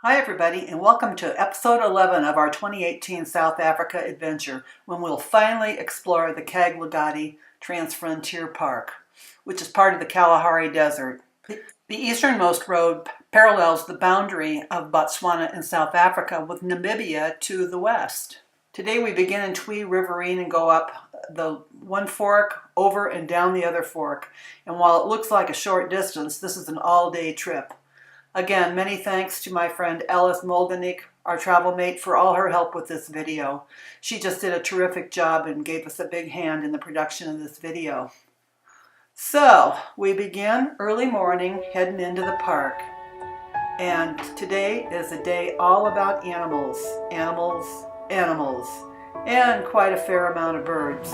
Hi everybody, and welcome to episode 11 of our 2018 South Africa adventure, when we'll finally explore the Kaglagadi Transfrontier Park, which is part of the Kalahari Desert. The easternmost road parallels the boundary of Botswana and South Africa, with Namibia to the west. Today we begin in Twee Riverine and go up the one fork, over and down the other fork. And while it looks like a short distance, this is an all-day trip. Again, many thanks to my friend Alice Moldenik, our travel mate, for all her help with this video. She just did a terrific job and gave us a big hand in the production of this video. So, we begin early morning heading into the park. And today is a day all about animals, animals, animals, and quite a fair amount of birds.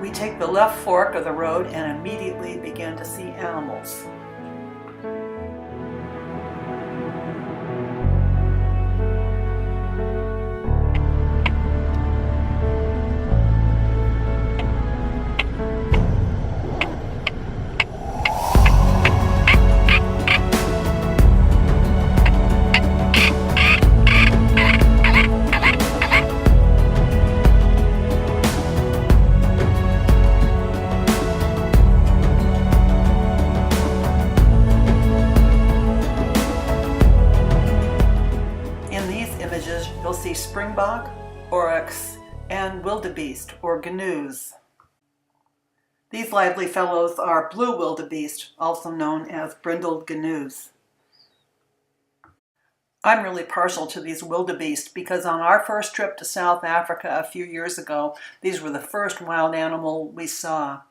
We take the left fork of the road and immediately begin to see animals. You'll see springbok, oryx, and wildebeest or gnus. These lively fellows are blue wildebeest, also known as brindled gnus. I'm really partial to these wildebeest because on our first trip to South Africa a few years ago, these were the first wild animal we saw.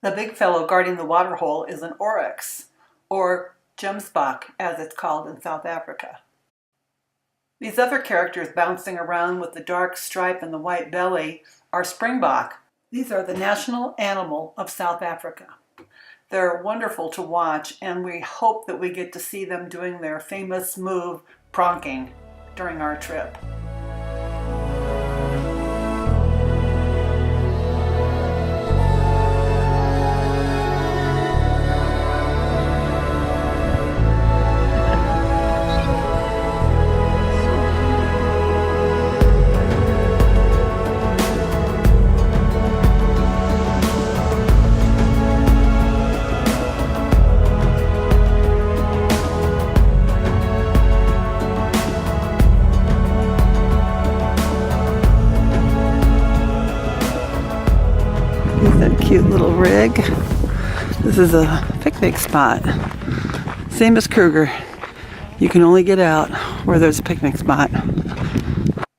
The big fellow guarding the waterhole is an oryx, or gemsbok as it's called in South Africa. These other characters bouncing around with the dark stripe and the white belly are springbok. These are the national animal of South Africa. They're wonderful to watch, and we hope that we get to see them doing their famous move, pronking, during our trip. That cute little rig. This is a picnic spot. Same as Kruger. You can only get out where there's a picnic spot.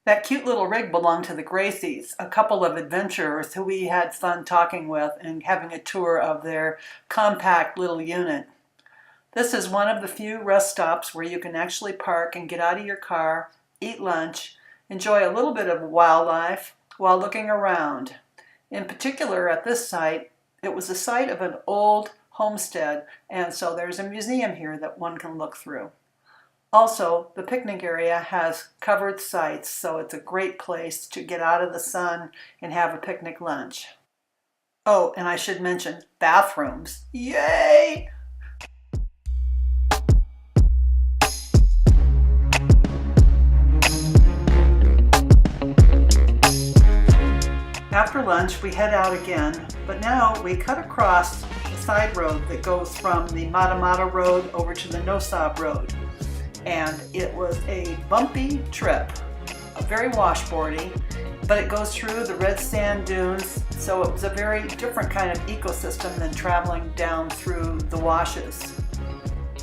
That cute little rig belonged to the Gracies, a couple of adventurers who we had fun talking with and having a tour of their compact little unit. This is one of the few rest stops where you can actually park and get out of your car, eat lunch, enjoy a little bit of wildlife while looking around. In particular, at this site, it was the site of an old homestead, and so there's a museum here that one can look through. Also, the picnic area has covered sites, so it's a great place to get out of the sun and have a picnic lunch. Oh, and I should mention bathrooms. Yay! After lunch, we head out again, but now we cut across the side road that goes from the Matamata Road over to the Nosab Road. And it was a bumpy trip, very washboardy, but it goes through the red sand dunes, so it was a very different kind of ecosystem than traveling down through the washes.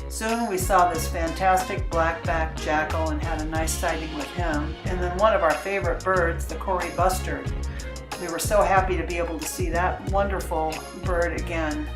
Soon we saw this fantastic black-backed jackal and had a nice sighting with him, and then one of our favorite birds, the Kori bustard. We were so happy to be able to see that wonderful bird again.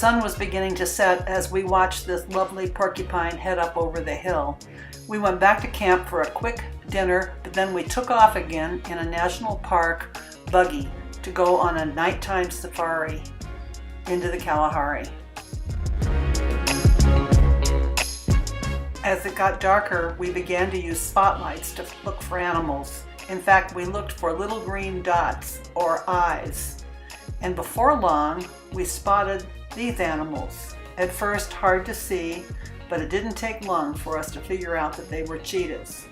sun was beginning to set as we watched this lovely porcupine head up over the hill. We went back to camp for a quick dinner, but then we took off again in a national park buggy to go on a nighttime safari into the Kalahari. As it got darker, we began to use spotlights to look for animals. In fact, we looked for little green dots, or eyes. And before long, we spotted these animals. At first hard to see, but it didn't take long for us to figure out that they were cheetahs.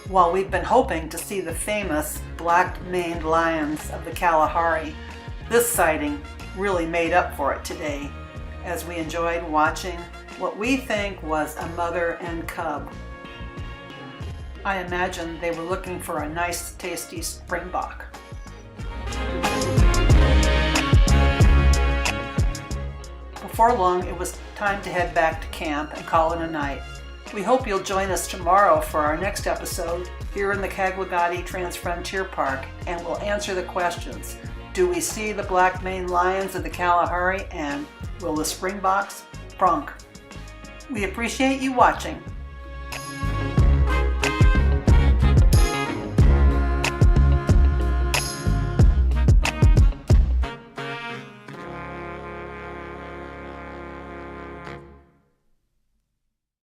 While we've been hoping to see the famous black-maned lions of the Kalahari, this sighting really made up for it today, as we enjoyed watching what we think was a mother and cub. I imagine they were looking for a nice, tasty springbok. Before long, it was time to head back to camp and call it a night. We hope you'll join us tomorrow for our next episode here in the Kaglagadi Transfrontier Park, and we'll answer the questions. Do we see the black-maned lions of the Kalahari, and will the springboks prunk? We appreciate you watching.